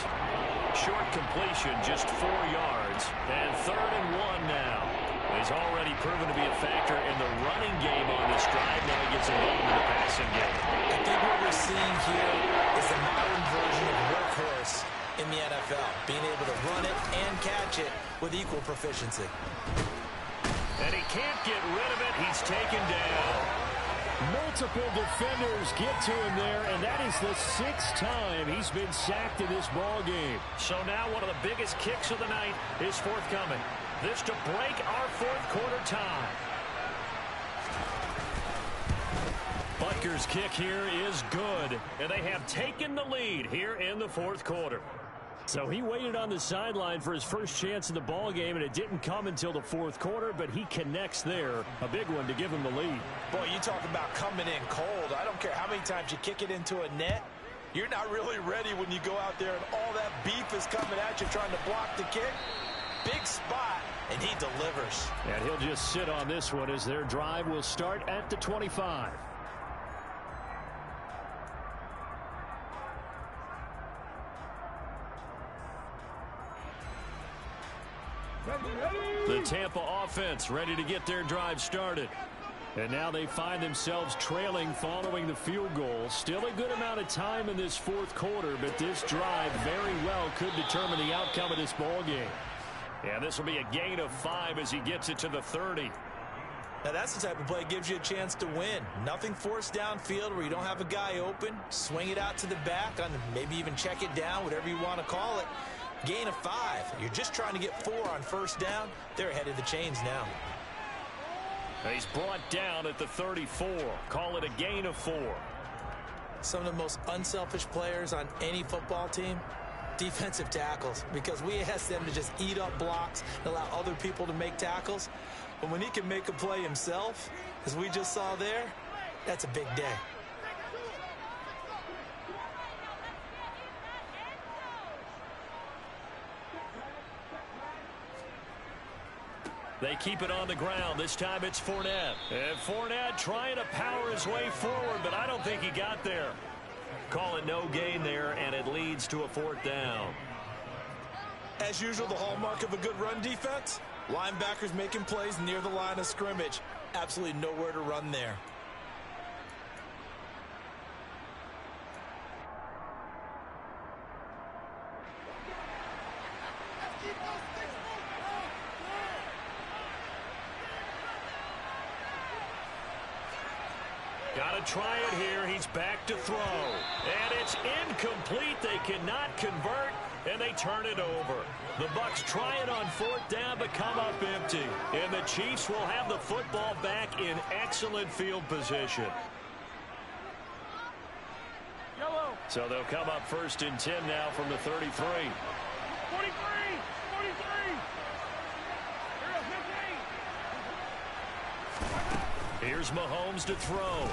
short completion, just 4 yards. And 3rd and 1 now. He's already proven to be a factor in the running game on this drive. Now he gets involved in the passing game. I think what we're seeing here is the modern version of workhorse in the NFL, being able to run it and catch it with equal proficiency. And he can't get rid of it. He's taken down. Multiple defenders get to him there, and that is the 6th time he's been sacked in this ball game. So now one of the biggest kicks of the night is forthcoming. This to break our 4th quarter tie. Butker's kick here is good, and they have taken the lead here in the 4th quarter. So he waited on the sideline for his first chance in the ball game, and it didn't come until the 4th quarter, but he connects there. A big one to give him the lead. Boy, you talk about coming in cold. I don't care how many times you kick it into a net. You're not really ready when you go out there and all that beef is coming at you trying to block the kick. Big spot, and he delivers. And he'll just sit on this one as their drive will start at the 25. The Tampa offense ready to get their drive started. And now they find themselves trailing following the field goal. Still a good amount of time in this 4th quarter, but this drive very well could determine the outcome of this ball game. And this will be a gain of 5 as he gets it to the 30. Now that's the type of play that gives you a chance to win. Nothing forced downfield where you don't have a guy open. Swing it out to the back, on maybe even check it down, whatever you want to call it. Gain of 5. You're just trying to get 4 on 1st down. They're ahead of the chains now. He's brought down at the 34. Call it a gain of 4. Some of the most unselfish players on any football team, defensive tackles, because we ask them to just eat up blocks and allow other people to make tackles. But when he can make a play himself, as we just saw there, that's a big day. They keep it on the ground. This time it's Fournette. And Fournette trying to power his way forward, but I don't think he got there. Call it no gain there, and it leads to a 4th down. As usual, the hallmark of a good run defense, linebackers making plays near the line of scrimmage. Absolutely nowhere to run there. Got to try it here. He's back to throw. And it's incomplete. They cannot convert, and they turn it over. The Bucs try it on 4th down, but come up empty. And the Chiefs will have the football back in excellent field position. So they'll come up 1st and 10 now from the 33. 43! 43! Here's Mahomes to throw.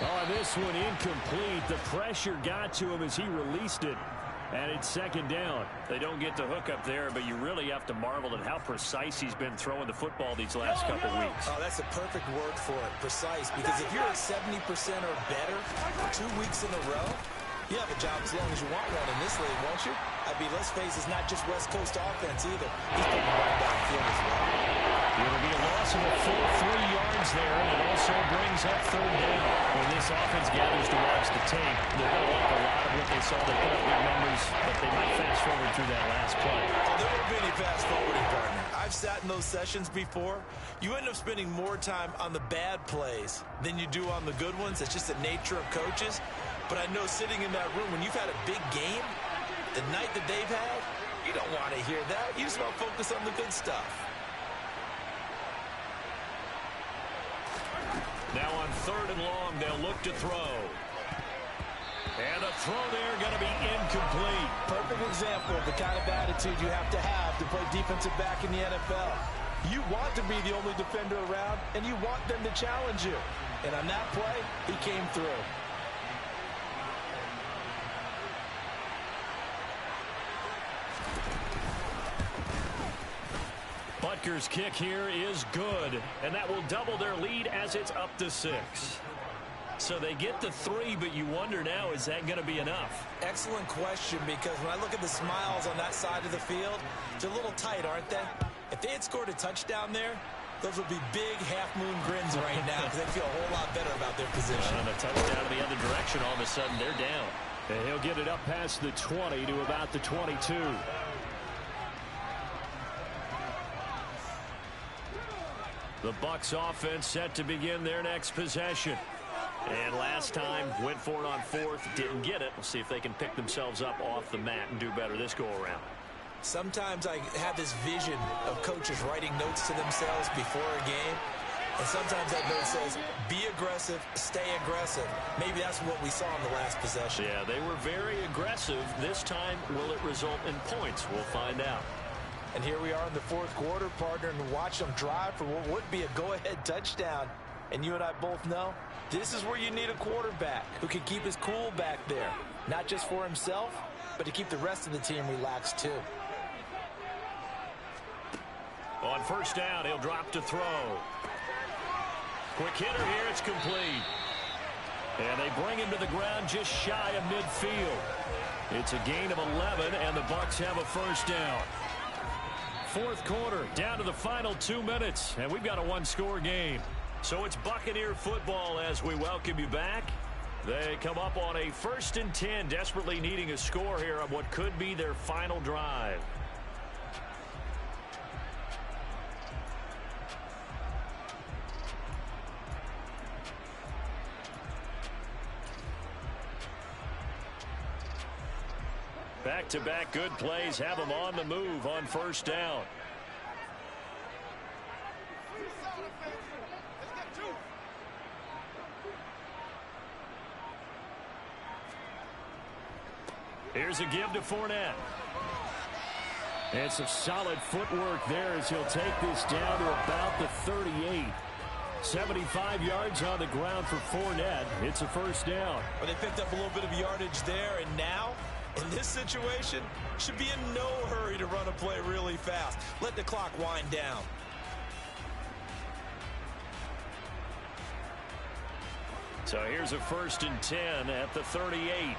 Oh, this one incomplete. The pressure got to him as he released it. And it's 2nd down. They don't get the hook up there, but you really have to marvel at how precise he's been throwing the football these last couple weeks. Oh, that's a perfect word for it, precise. Because if you're at 70% or better 2 weeks in a row, you have a job as long as you want one in this league, won't you? I mean, let's face it, it's not just West Coast offense either. He's putting the ball downfield as well. It'll be a loss of a full 3 yards there, and it also brings up 3rd down. When this offense gathers to watch the tape, they're going to like a lot of what they saw. They put up big numbers, but they might fast forward through that last play. Oh, there won't be any fast forwarding, partner. I've sat in those sessions before. You end up spending more time on the bad plays than you do on the good ones. It's just the nature of coaches. But I know sitting in that room, when you've had a big game, the night that they've had, you don't want to hear that. You just want to focus on the good stuff. Now on 3rd and long, they'll look to throw. And a throw there going to be incomplete. Perfect example of the kind of attitude you have to play defensive back in the NFL. You want to be the only defender around, and you want them to challenge you. And on that play, he came through. Butker's kick here is good, and that will double their lead as it's up to 6. So they get the 3, but you wonder now, is that going to be enough? Excellent question, because when I look at the smiles on that side of the field, they're a little tight, aren't they? If they had scored a touchdown there, those would be big half-moon grins right now because they feel a whole lot better about their position. And a touchdown in the other direction, all of a sudden they're down. And he'll get it up past the 20 to about the 22. The Bucs offense set to begin their next possession. And last time, went for it on 4th, didn't get it. We'll see if they can pick themselves up off the mat and do better this go-around. Sometimes I have this vision of coaches writing notes to themselves before a game. And sometimes that note says, be aggressive, stay aggressive. Maybe that's what we saw in the last possession. Yeah, they were very aggressive. This time, will it result in points? We'll find out. And here we are in the 4th quarter, partner, and watch them drive for what would be a go-ahead touchdown. And you and I both know this is where you need a quarterback who can keep his cool back there. Not just for himself, but to keep the rest of the team relaxed too. On 1st down, he'll drop to throw. Quick hitter here, it's complete. And they bring him to the ground just shy of midfield. It's a gain of 11, and the Bucs have a 1st down. 4th quarter, down to the final 2 minutes, and we've got a 1-score game. So it's Buccaneer football as we welcome you back. They come up on a 1st and 10, desperately needing a score here on what could be their final drive. Back-to-back good plays have them on the move on 1st down. Here's a give to Fournette. And some solid footwork there as he'll take this down to about the 38. 75 yards on the ground for Fournette. It's a 1st down. Well, they picked up a little bit of yardage there, and now, in this situation, should be in no hurry to run a play really fast. Let the clock wind down. So here's a 1st and 10 at the 38.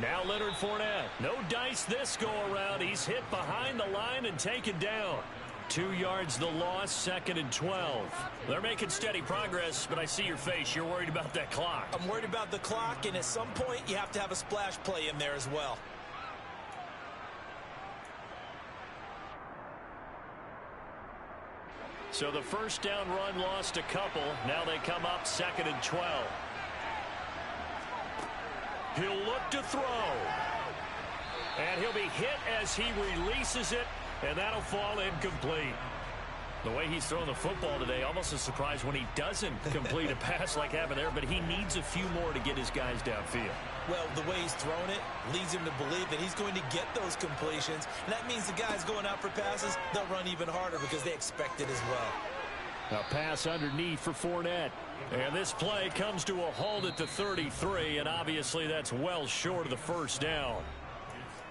Now Leonard Fournette. No dice this go-around. He's hit behind the line and taken down. 2 yards the loss, 2nd and 12. They're making steady progress, but I see your face. You're worried about that clock. I'm worried about the clock, and at some point you have to have a splash play in there as well. So the 1st down run lost a couple. Now they come up 2nd and 12. He'll look to throw. And he'll be hit as he releases it, and that'll fall incomplete. The way he's throwing the football today, almost a surprise when he doesn't complete a pass like happened there, but he needs a few more to get his guys downfield. Well, the way he's thrown it leads him to believe that he's going to get those completions, and that means the guys going out for passes, they'll run even harder because they expect it as well. A pass underneath for Fournette. And this play comes to a halt at the 33, and obviously that's well short of the 1st down.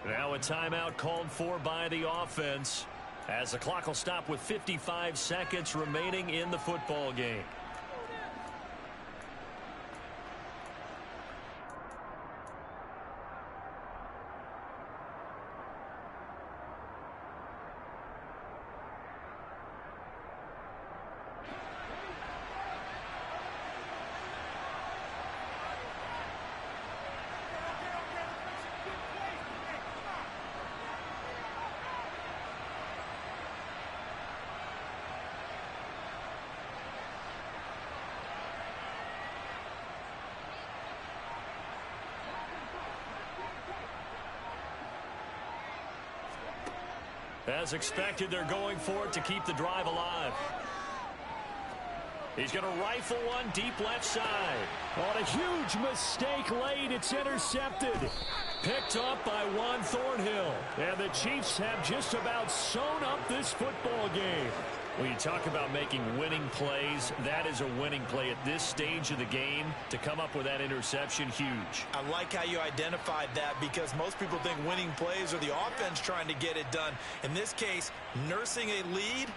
Now a timeout called for by the offense as the clock will stop with 55 seconds remaining in the football game. As expected, they're going for it to keep the drive alive. He's going to rifle one deep left side. On a huge mistake late, it's intercepted. Picked up by Juan Thornhill. And the Chiefs have just about sewn up this football game. When you talk about making winning plays, that is a winning play at this stage of the game. To come up with that interception, huge. I like how you identified that, because most people think winning plays are the offense trying to get it done. In this case, nursing a lead,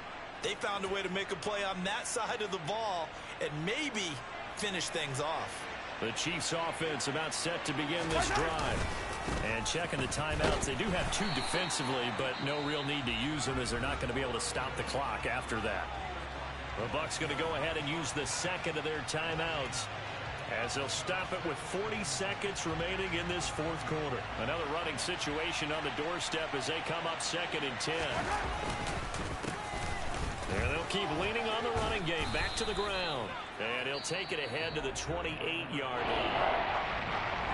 they found a way to make a play on that side of the ball and maybe finish things off. The Chiefs offense about set to begin this drive. And checking the timeouts, they do have 2 defensively, but no real need to use them as they're not going to be able to stop the clock after that. The Bucs going to go ahead and use the second of their timeouts as they'll stop it with 40 seconds remaining in this fourth quarter. Another running situation on the doorstep as they come up 2nd and 10. There they'll keep leaning on the running game. Back to the ground. And he'll take it ahead to the 28-yard line.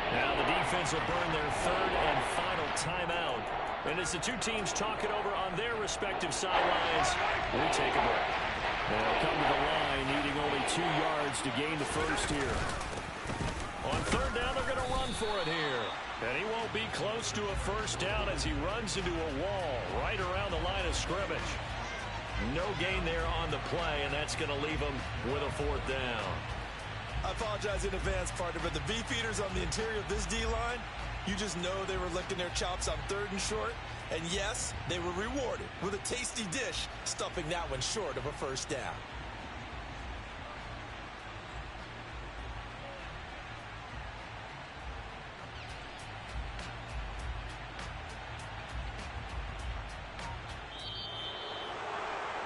Now the defense will burn their 3rd and final timeout. And as the 2 teams talk it over on their respective sidelines, we take a break. They'll come to the line needing only 2 yards to gain the first here. On 3rd down, they're going to run for it here. And he won't be close to a first down as he runs into a wall right around the line of scrimmage. No gain there on the play, and that's going to leave him with a 4th down. I apologize in advance, partner, but the beefeaters on the interior of this D-line, you just know they were licking their chops on 3rd and short. And yes, they were rewarded with a tasty dish, stuffing that one short of a first down.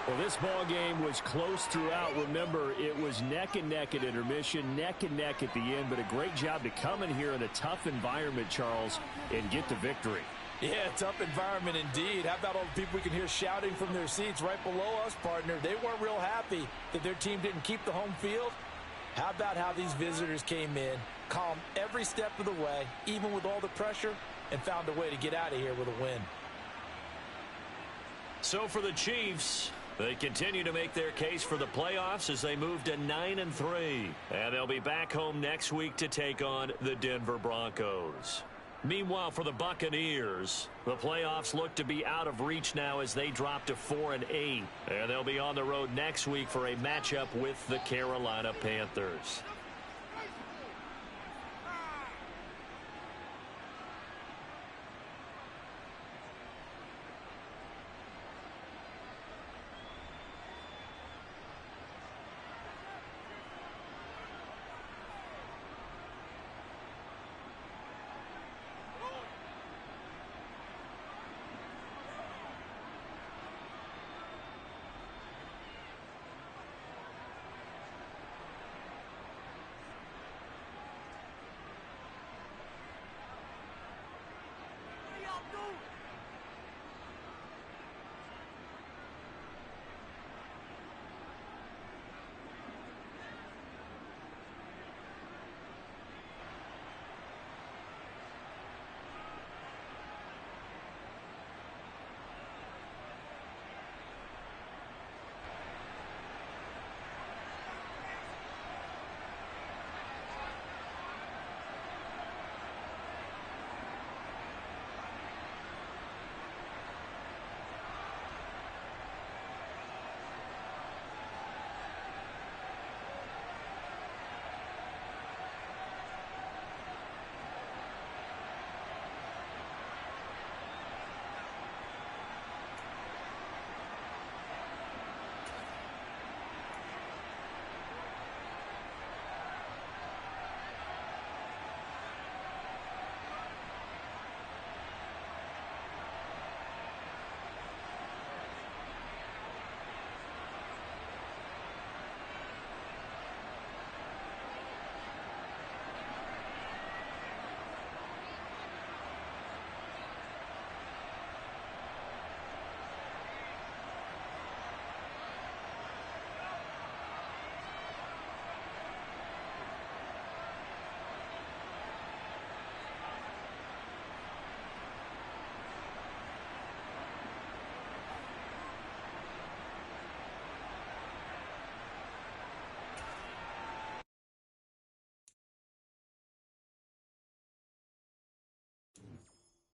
Well, this ball game was close throughout. Remember, it was neck and neck at intermission, neck and neck at the end, but a great job to come in here in a tough environment, Charles, and get the victory. Yeah, tough environment indeed. How about all the people we can hear shouting from their seats right below us, partner? They weren't real happy that their team didn't keep the home field. How about how these visitors came in, calm every step of the way, even with all the pressure, and found a way to get out of here with a win. So for the Chiefs, they continue to make their case for the playoffs as they move to 9-3. And they'll be back home next week to take on the Denver Broncos. Meanwhile, for the Buccaneers, the playoffs look to be out of reach now as they drop to 4-8. And they'll be on the road next week for a matchup with the Carolina Panthers.